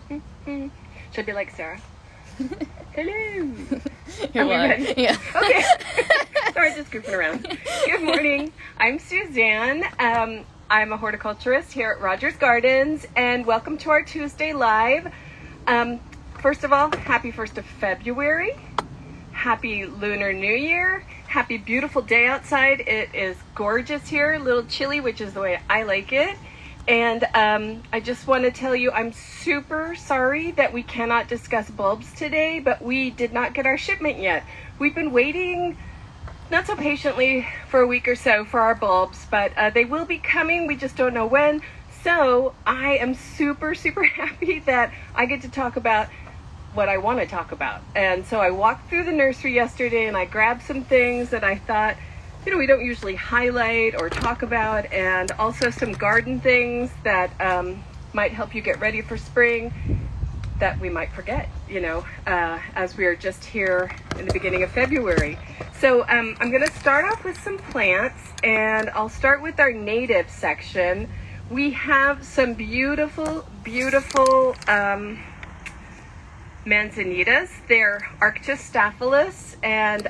Should I be like Sarah? Hello. You're ready? Yeah. Okay. Sorry, just goofing around. Good morning. I'm Suzanne. I'm a horticulturist here at Rogers Gardens, and welcome to our Tuesday Live. First of all, happy 1st of February. Happy Lunar New Year. Happy beautiful day outside. It is gorgeous here, a little chilly, which is the way I like it. And I just want to tell you I'm super sorry that we cannot discuss bulbs today, but we did not get our shipment yet. We've been waiting not so patiently for a week or so for our bulbs, but they will be coming. We just don't know when. So I am super, super happy that I get to talk about what I want to talk about. And so I walked through the nursery yesterday and I grabbed some things that I thought, you know, we don't usually highlight or talk about, and also some garden things that might help you get ready for spring that we might forget, you know, as we are just here in the beginning of February. So I'm going to start off with some plants, and I'll start with our native section. We have some beautiful, beautiful Manzanitas. They're Arctostaphylus, and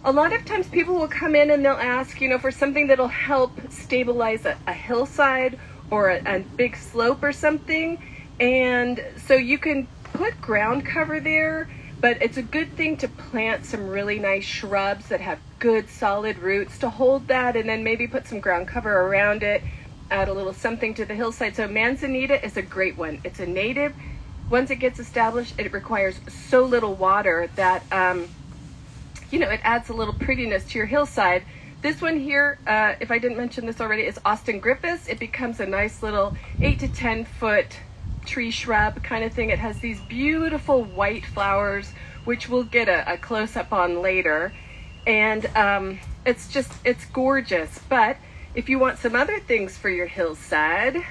a lot of times people will come in and they'll ask, you know, for something that'll help stabilize a hillside or a big slope or something. And so you can put ground cover there, but it's a good thing to plant some really nice shrubs that have good solid roots to hold that, and then maybe put some ground cover around it, add a little something to the hillside. So Manzanita is a great one. It's a native. Once it gets established, it requires so little water that you know, it adds a little prettiness to your hillside. This one here, if I didn't mention this already, is Austin Griffiths. It becomes a nice little 8 to 10 foot tree shrub kind of thing. It has these beautiful white flowers, which we'll get a close-up on later. And it's gorgeous. But if you want some other things for your hillside,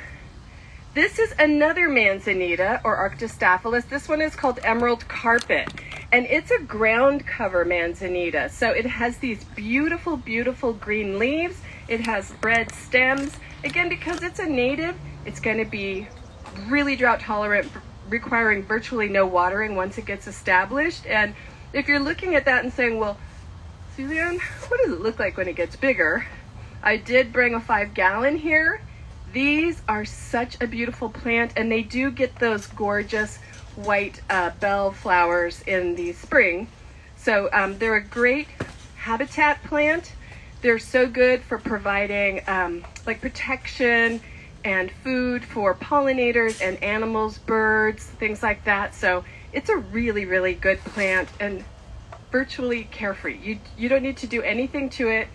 this is another Manzanita or Arctostaphylus. This one is called Emerald Carpet, and it's a ground cover Manzanita. So it has these beautiful, beautiful green leaves. It has red stems. Again, because it's a native, it's going to be really drought tolerant, requiring virtually no watering once it gets established. And if you're looking at that and saying, well, Suzanne, what does it look like when it gets bigger? I did bring a 5-gallon here. These are such a beautiful plant, and they do get those gorgeous white bell flowers in the spring. So they're a great habitat plant. They're so good for providing like protection and food for pollinators and animals, birds, things like that. So it's a really, really good plant and virtually carefree. You don't need to do anything to it.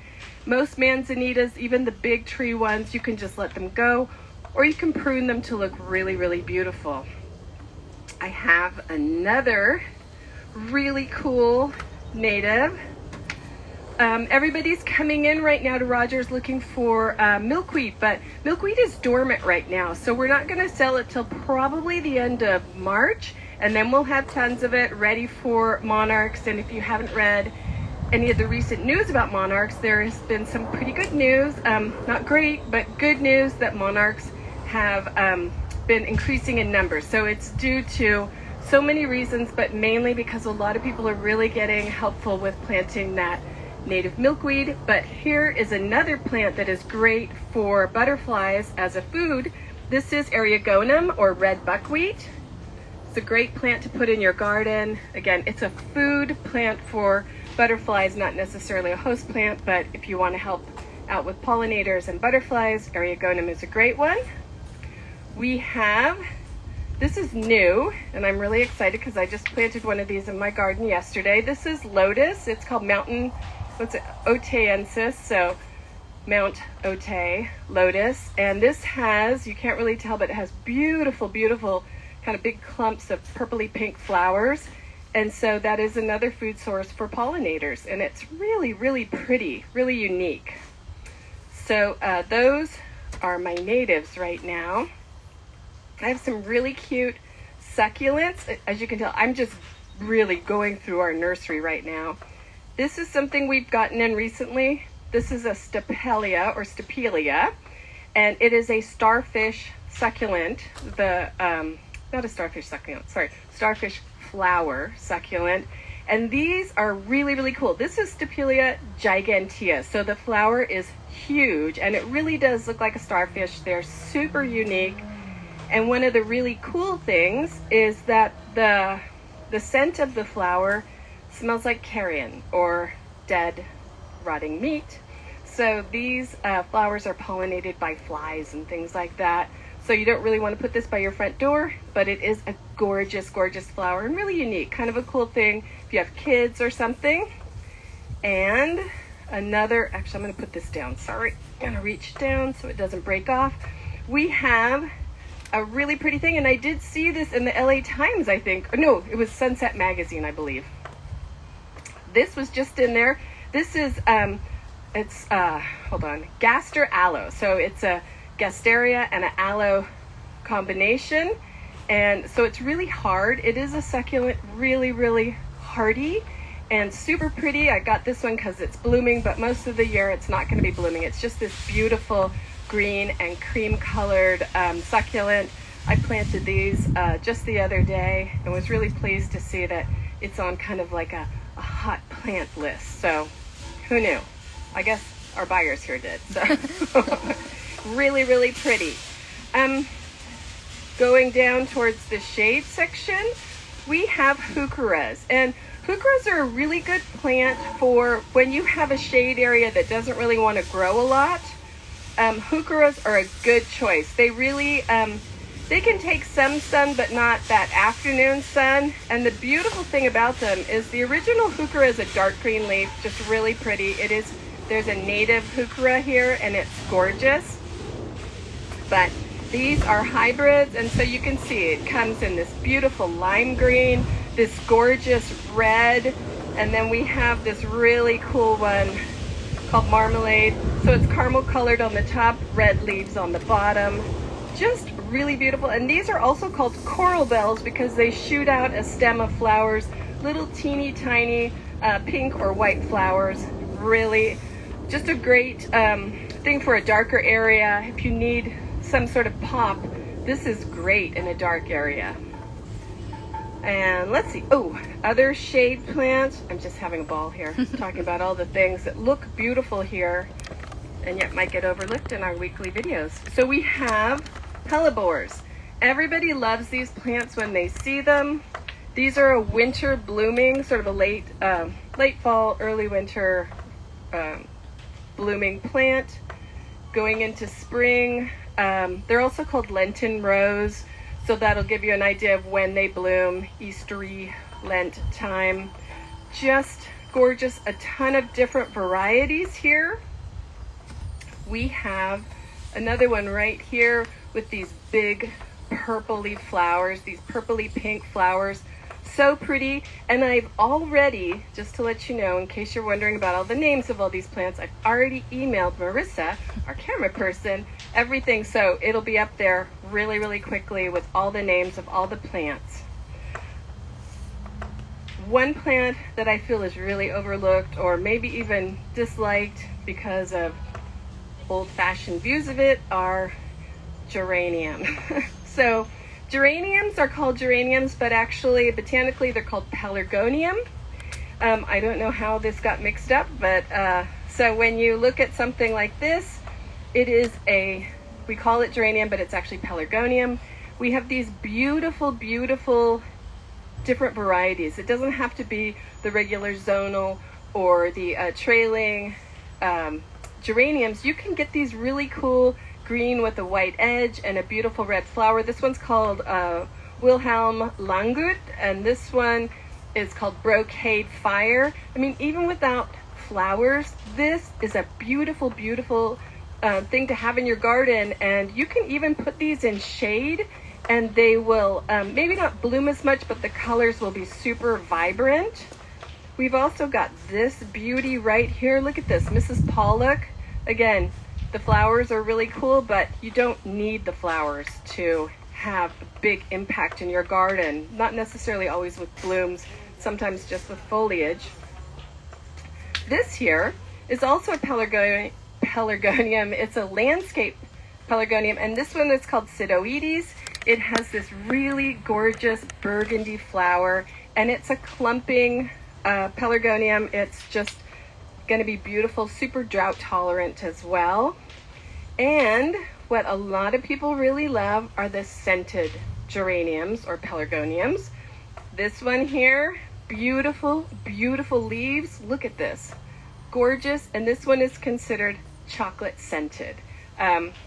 Most Manzanitas, even the big tree ones, you can just let them go, or you can prune them to look really, really beautiful. I have another really cool native. Everybody's coming in right now to Rogers looking for milkweed, but milkweed is dormant right now, so we're not going to sell it till probably the end of March, and then we'll have tons of it ready for monarchs. And if you haven't read any of the recent news about monarchs, there has been some pretty good news, not great, but good news that monarchs have been increasing in numbers. So it's due to so many reasons, but mainly because a lot of people are really getting helpful with planting that native milkweed. But here is another plant that is great for butterflies as a food. This is Eriogonum or red buckwheat. It's a great plant to put in your garden. Again, it's a food plant for butterflies, not necessarily a host plant, but if you want to help out with pollinators and butterflies, Eriogonum is a great one. We have, this is new, and I'm really excited because I just planted one of these in my garden yesterday. This is lotus. It's called Oteiensis, so Mount Otay lotus. And this has, you can't really tell, but it has beautiful, beautiful kind of big clumps of purpley pink flowers. And so that is another food source for pollinators, and it's really, really pretty, really unique. So those are my natives right now. I have some really cute succulents. As you can tell, I'm just really going through our nursery right now. This is something we've gotten in recently. This is a Stapulia or Stapulia, and it is a starfish succulent. The not a starfish succulent, sorry, starfish flower succulent. And these are really, really cool. This is Stapulia Gigantea. So the flower is huge and it really does look like a starfish. They're super unique. And one of the really cool things is that the scent of the flower smells like carrion or dead rotting meat. So these flowers are pollinated by flies and things like that. So you don't really want to put this by your front door, but it is a gorgeous, gorgeous flower and really unique. Kind of a cool thing if you have kids or something. And another, actually I'm going to put this down, sorry. I'm going to reach down so it doesn't break off. We have a really pretty thing, and I did see this in the LA Times, I think. No, it was Sunset Magazine, I believe. This was just in there. This is, hold on, Gaster Aloe. So it's a Gasteria and an aloe combination. And so it's really hard. It is a succulent, really, really hardy and super pretty. I got this one because it's blooming, but most of the year it's not going to be blooming. It's just this beautiful green and cream colored succulent. I planted these just the other day and was really pleased to see that it's on kind of like a hot plant list. So who knew? I guess our buyers here did. So really, really pretty. Going down towards the shade section, we have heucheras. And heucheras are a really good plant for when you have a shade area that doesn't really want to grow a lot. Heucheras are a good choice. They really, they can take some sun, but not that afternoon sun. And the beautiful thing about them is the original heuchera is a dark green leaf, just really pretty. There's a native heuchera here, and it's gorgeous. But these are hybrids, and so you can see it comes in this beautiful lime green, this gorgeous red, and then we have this really cool one called Marmalade. So it's caramel colored on the top, red leaves on the bottom. Just really beautiful. And these are also called coral bells because they shoot out a stem of flowers, little teeny tiny pink or white flowers. Really just a great thing for a darker area. If you need some sort of pop, this is great in a dark area. And let's see, other shade plants. I'm just having a ball here talking about all the things that look beautiful here and yet might get overlooked in our weekly videos. So we have Pelibores. Everybody loves these plants when they see them. These are a winter blooming, sort of a late fall, early winter blooming plant. Going into spring, they're also called Lenten rose, so that'll give you an idea of when they bloom, Eastery, Lent time. Just gorgeous, a ton of different varieties here. We have another one right here with these big purpley flowers, these purpley pink flowers. So pretty. And I've already, just to let you know, in case you're wondering about all the names of all these plants, I've already emailed Marissa, our camera person, everything. So it'll be up there really, really quickly with all the names of all the plants. One plant that I feel is really overlooked or maybe even disliked because of old-fashioned views of it are geranium. So geraniums are called geraniums, but actually botanically they're called pelargonium. I don't know how this got mixed up, but so when you look at something like this, it is we call it geranium, but it's actually pelargonium. We have these beautiful, beautiful different varieties. It doesn't have to be the regular zonal or the trailing geraniums. You can get these really cool green with a white edge and a beautiful red flower. This one's called Wilhelm Langut, and this one is called Brocade Fire. I mean, even without flowers, this is a beautiful, beautiful thing to have in your garden, and you can even put these in shade and they will maybe not bloom as much, but the colors will be super vibrant. We've also got this beauty right here. Look at this, Mrs. Pollock. Again, the flowers are really cool, but you don't need the flowers to have a big impact in your garden. Not necessarily always with blooms, sometimes just with foliage. This here is also a pelargonium. It's a landscape pelargonium, and this one is called Sidoides. It has this really gorgeous burgundy flower, and it's a clumping pelargonium. It's just going to be beautiful, super drought tolerant as well. And what a lot of people really love are the scented geraniums or pelargoniums. This one here, beautiful, beautiful leaves. Look at this, gorgeous. And this one is considered chocolate scented.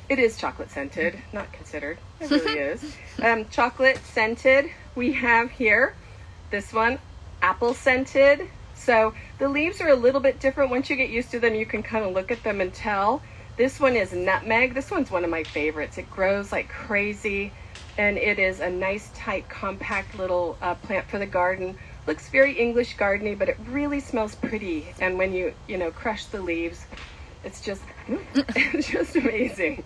It is chocolate scented, not considered, it really is. Chocolate scented. We have here, this one, apple scented. So the leaves are a little bit different. Once you get used to them, you can kind of look at them and tell. This one is nutmeg. This one's one of my favorites. It grows like crazy, and it is a nice, tight, compact little plant for the garden. Looks very English gardeny, but it really smells pretty. And when you crush the leaves, it's just amazing.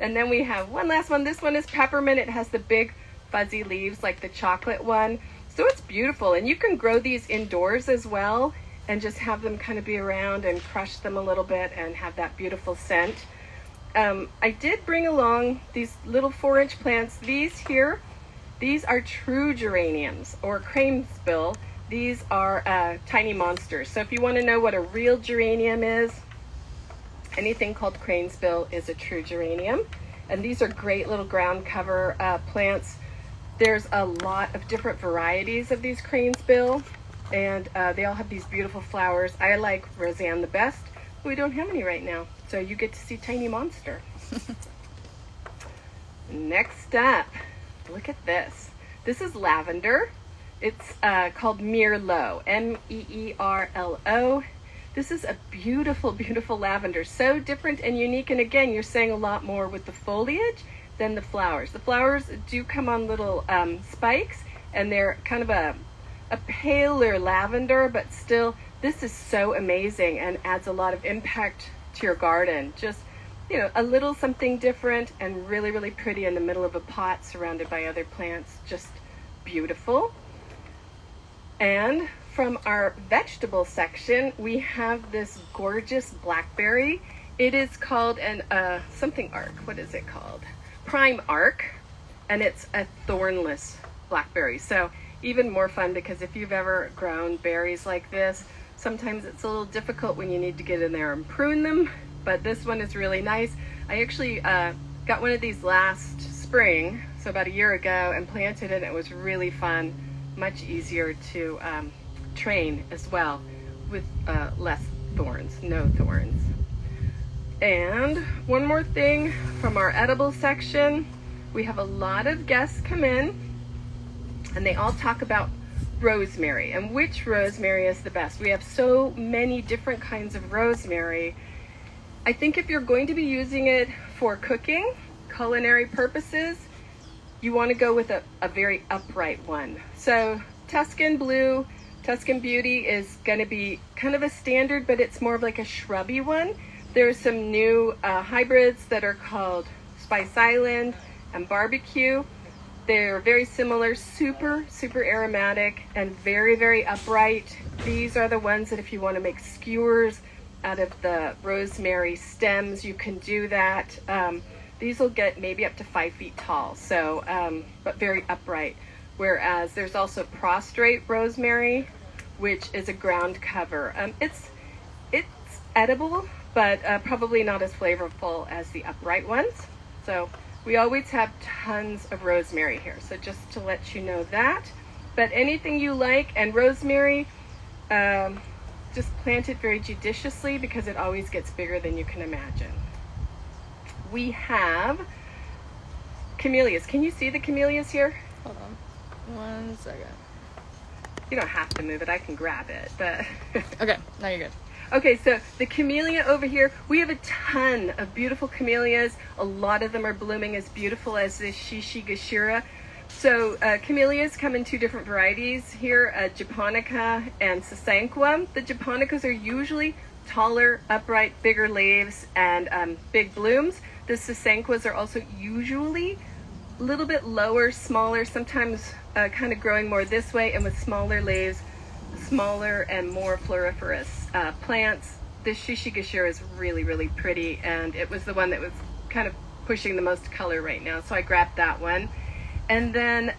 And then we have one last one. This one is peppermint. It has the big fuzzy leaves like the chocolate one. So it's beautiful. And you can grow these indoors as well and just have them kind of be around and crush them a little bit and have that beautiful scent. I did bring along these little 4-inch plants. These here, these are true geraniums or cranespill. These are tiny monsters. So if you want to know what a real geranium is, anything called cranespill is a true geranium. And these are great little ground cover plants. There's a lot of different varieties of these cranespill, and they all have these beautiful flowers. I like Roseanne the best, but we don't have any right now. So you get to see Tiny Monster. Next up, look at this. This is lavender. It's called Merlot, Meerlo. This is a beautiful, beautiful lavender. So different and unique. And again, you're saying a lot more with the foliage than the flowers. The flowers do come on little spikes, and they're kind of a paler lavender, but still, this is so amazing and adds a lot of impact to your garden. Just, a little something different and really, really pretty in the middle of a pot surrounded by other plants. Just beautiful. And from our vegetable section, we have this gorgeous blackberry. It is called something arc. What is it called? Prime arc, and it's a thornless blackberry. So even more fun, because if you've ever grown berries like this, sometimes it's a little difficult when you need to get in there and prune them, but this one is really nice. I actually got one of these last spring, so about a year ago, and planted it. It was really fun, much easier to train as well, with less thorns, no thorns. And one more thing from our edible section, we have a lot of guests come in, and they all talk about rosemary and which rosemary is the best. We have so many different kinds of rosemary. I think if you're going to be using it for cooking, culinary purposes, you want to go with a very upright one. So Tuscan Blue, Tuscan Beauty is going to be kind of a standard, but it's more of like a shrubby one. There's some new hybrids that are called Spice Island and Barbecue. They're very similar, super, super aromatic and very, very upright. These are the ones that if you want to make skewers out of the rosemary stems, you can do that. These will get maybe up to 5 feet tall, so but very upright. Whereas there's also prostrate rosemary, which is a ground cover. It's edible, but probably not as flavorful as the upright ones. So we always have tons of rosemary here, so just to let you know that. But anything you like, and rosemary, just plant it very judiciously because it always gets bigger than you can imagine. We have camellias. Can you see the camellias here? Hold on 1 second. You don't have to move it, I can grab it, but Okay, now you're good. Okay, so the camellia over here, we have a ton of beautiful camellias. A lot of them are blooming as beautiful as this Shishigashira. So camellias come in 2 different varieties here, Japonica and Sasanqua. The Japonicas are usually taller, upright, bigger leaves and big blooms. The Sasanquas are also usually a little bit lower, smaller, sometimes kind of growing more this way and with smaller leaves, smaller and more floriferous plants. This Shishigashira is really, really pretty, and it was the one that was kind of pushing the most color right now, so I grabbed that one. And then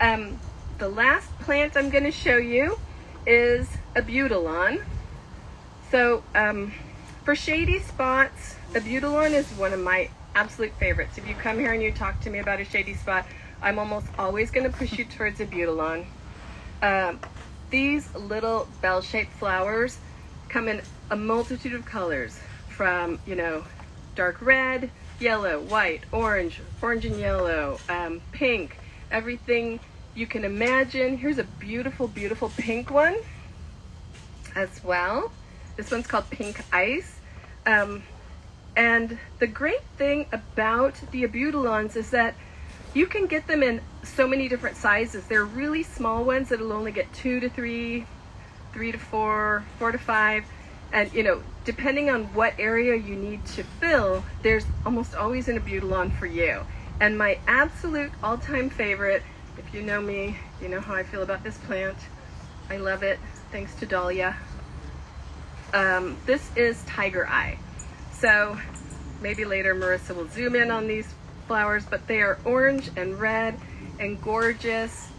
the last plant I'm going to show you is a Butylon. So for shady spots, a Butylon is one of my absolute favorites. If you come here and you talk to me about a shady spot, I'm almost always going to push you towards a Butylon. These little bell-shaped flowers come in a multitude of colors, from, you know, dark red, yellow, white, orange and yellow, pink, everything you can imagine. Here's a beautiful, beautiful pink one as well. This one's called Pink Ice. And the great thing about the Butylons is that you can get them in so many different sizes. They're really small ones that'll only get 2 to 3, 3 to 4, 4 to 5. And, you know, depending on what area you need to fill, there's almost always an Butylon for you. And my absolute all-time favorite, if you know me, you know how I feel about this plant. I love it, thanks to Dahlia. This is Tiger Eye. So maybe later Marissa will zoom in on these flowers, but they are orange and red and gorgeous.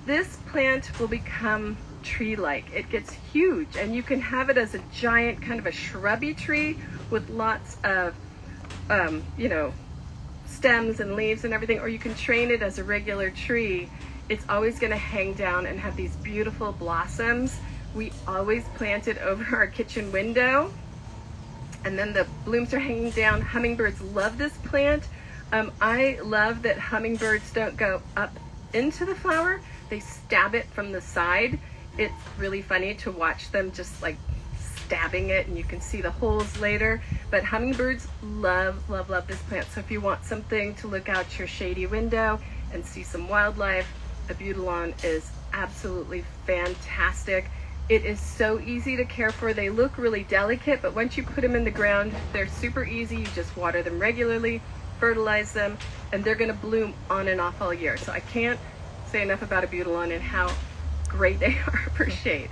This plant will become tree-like. It gets huge, and you can have it as a giant kind of a shrubby tree with lots of you know, stems and leaves and everything, or you can train it as a regular tree. It's always going to hang down and have these beautiful blossoms. We always plant it over our kitchen window, and then the blooms are hanging down. Hummingbirds love this plant. I love that hummingbirds don't go up into the flower. They stab it from the side. It's really funny to watch them just like stabbing it, and you can see the holes later. But hummingbirds love, love, love this plant. So if you want something to look out your shady window and see some wildlife, a Butylon is absolutely fantastic. It is so easy to care for. They look really delicate, but once you put them in the ground, they're super easy. You just water them regularly, fertilize them, and they're going to bloom on and off all year. So I can't say enough about a Butylon and how great they are for shade.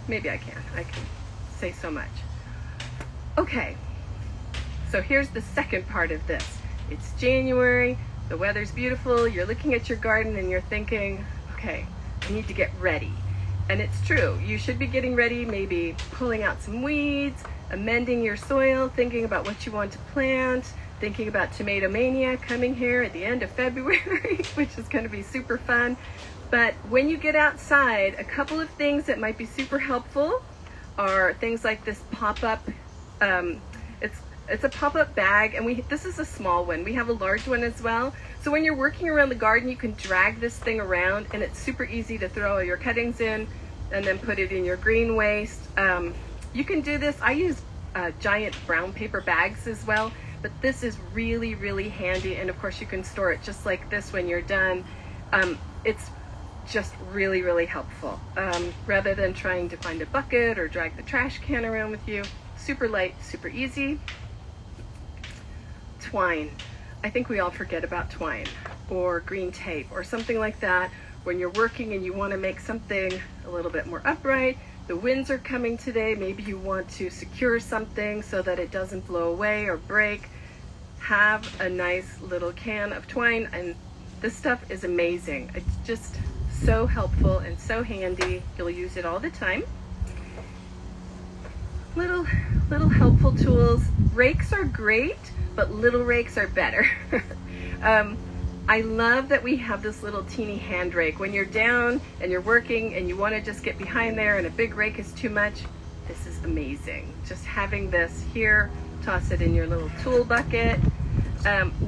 Maybe I can say so much. Okay, so here's the second part of this. It's January, the weather's beautiful, you're looking at your garden and you're thinking, okay, I need to get ready. And it's true, you should be getting ready, maybe pulling out some weeds, amending your soil, thinking about what you want to plant, thinking about Tomato Mania coming here at the end of February, which is going to be super fun. But when you get outside, a couple of things that might be super helpful are things like this pop-up. It's a pop-up bag, and this is a small one. We have a large one as well. So when you're working around the garden, you can drag this thing around, and it's super easy to throw all your cuttings in and then put it in your green waste. You can do this. I use giant brown paper bags as well, but this is really, really handy. And of course, you can store it just like this when you're done. It's just really, really helpful. Rather than trying to find a bucket or drag the trash can around with you. Super light, super easy. Twine. I think we all forget about twine or green tape or something like that when you're working and you want to make something a little bit more upright. The winds are coming today. Maybe you want to secure something so that it doesn't blow away or break. Have a nice little can of twine, and this stuff is amazing. It's just so helpful and so handy. You'll use it all the time. Little helpful tools. Rakes are great, but little rakes are better. I love that we have this little teeny hand rake. When you're down and you're working and you want to just get behind there and a big rake is too much, this is amazing. Just having this here, toss it in your little tool bucket.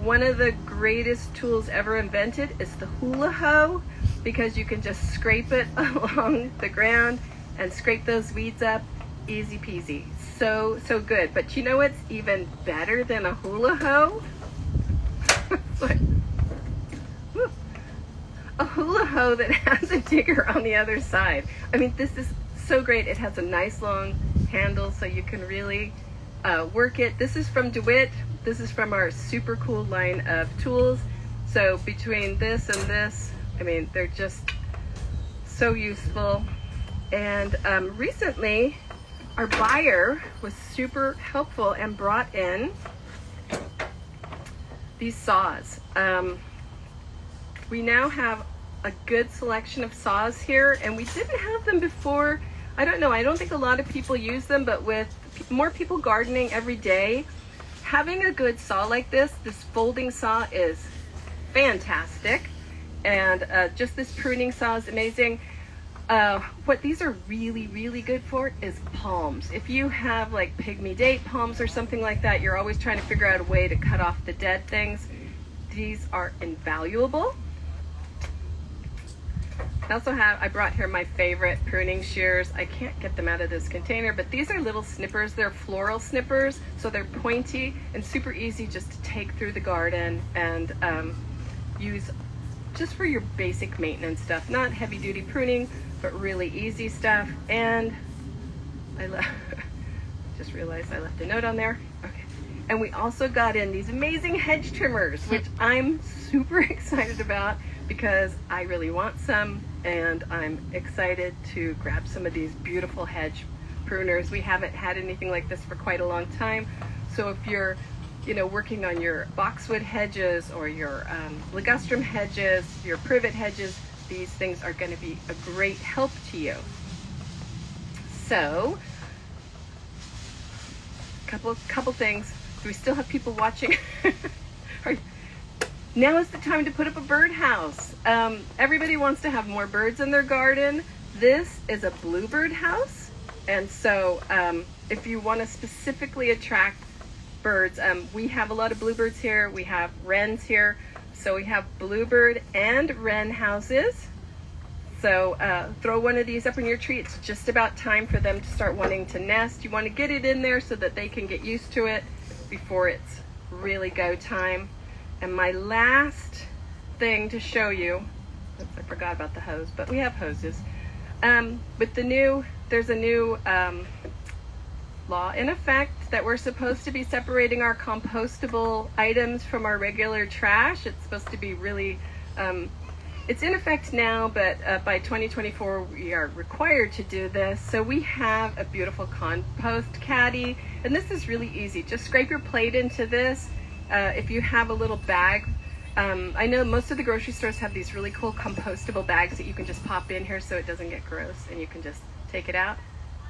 One of the greatest tools ever invented is the Hula Hoe, because you can just scrape it along the ground and scrape those weeds up. Easy peasy. So good. But you know what's even better than a Hula Hoe? A Hula Hoe that has a digger on the other side. I mean, this is so great. It has a nice long handle so you can really work it. This is from DeWitt. This is from our super cool line of tools. So between this and this, I mean, they're just so useful. And recently, our buyer was super helpful and brought in these saws. We now have a good selection of saws here, and we didn't have them before. I don't know, I don't think a lot of people use them, but with more people gardening every day, having a good saw like this folding saw is fantastic. And just this pruning saw is amazing. What these are really, really good for is palms. If you have like pygmy date palms or something like that, you're always trying to figure out a way to cut off the dead things. These are invaluable. I brought here my favorite pruning shears. I can't get them out of this container, but these are little snippers. They're floral snippers, so they're pointy and super easy just to take through the garden and use just for your basic maintenance stuff. Not heavy duty pruning, but really easy stuff. And just realized I left a note on there. Okay. And we also got in these amazing hedge trimmers, which I'm super excited about because I really want some, and I'm excited to grab some of these beautiful hedge pruners. We haven't had anything like this for quite a long time. So if you're working on your boxwood hedges or your ligustrum hedges, your privet hedges, these things are going to be a great help to you. So, couple things. Do we still have people watching? Now is the time to put up a birdhouse. Everybody wants to have more birds in their garden. This is a bluebird house, and so if you want to specifically attract birds, we have a lot of bluebirds here. We have wrens here, so we have bluebird and wren houses. So throw one of these up in your tree. It's just about time for them to start wanting to nest. You want to get it in there so that they can get used to it before it's really go time. And my last thing to show you, oops, I forgot about the hose, but we have hoses. There's a new law in effect that we're supposed to be separating our compostable items from our regular trash. It's supposed to be really, it's in effect now, but by 2024 we are required to do this. So we have a beautiful compost caddy, and this is really easy. Just scrape your plate into this. If you have a little bag, I know most of the grocery stores have these really cool compostable bags that you can just pop in here so it doesn't get gross, and you can just take it out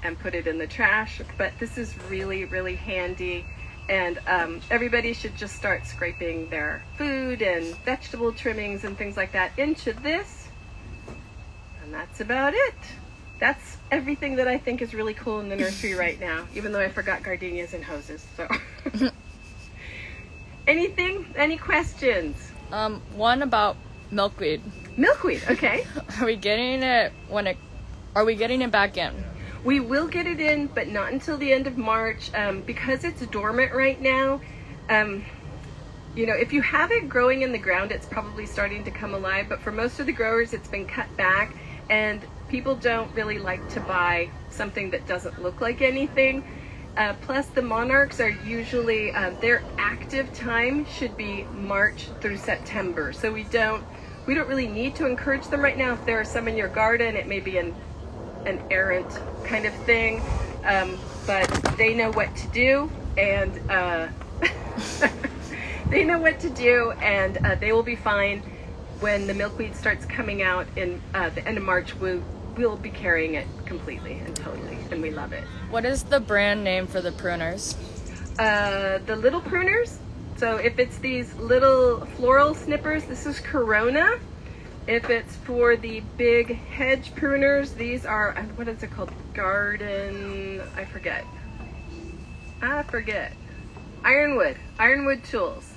and put it in the trash. But this is really, really handy, and everybody should just start scraping their food and vegetable trimmings and things like that into this. And that's about it. That's everything that I think is really cool in the nursery right now, even though I forgot gardenias and hoses. So any questions? One about milkweed. Milkweed, okay. Are we getting it back in? We will get it in, but not until the end of March, because it's dormant right now. If you have it growing in the ground, it's probably starting to come alive, but for most of the growers, it's been cut back, and people don't really like to buy something that doesn't look like anything. Plus, the monarchs are usually, their active time should be March through September. So we don't really need to encourage them right now. If there are some in your garden, it may be an errant kind of thing, but they know what to do, and they will be fine. When the milkweed starts coming out in the end of March, we'll be carrying it completely and totally, and we love it. What is the brand name for the pruners? The little pruners. So if it's these little floral snippers, this is Corona. If it's for the big hedge pruners, these are, what is it called? I forget. Ironwood tools.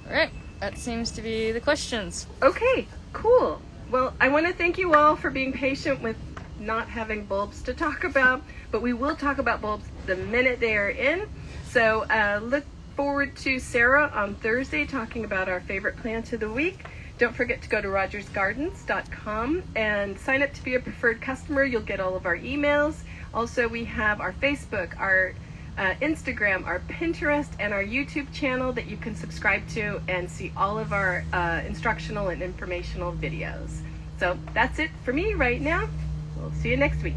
All right, that seems to be the questions. Okay, cool. Well, I want to thank you all for being patient with not having bulbs to talk about, but we will talk about bulbs the minute they are in. So look forward to Sarah on Thursday talking about our favorite plant of the week. Don't forget to go to rogersgardens.com and sign up to be a preferred customer. You'll get all of our emails. Also, we have our Facebook, our Instagram, our Pinterest, and our YouTube channel that you can subscribe to and see all of our instructional and informational videos. So that's it for me right now. We'll see you next week.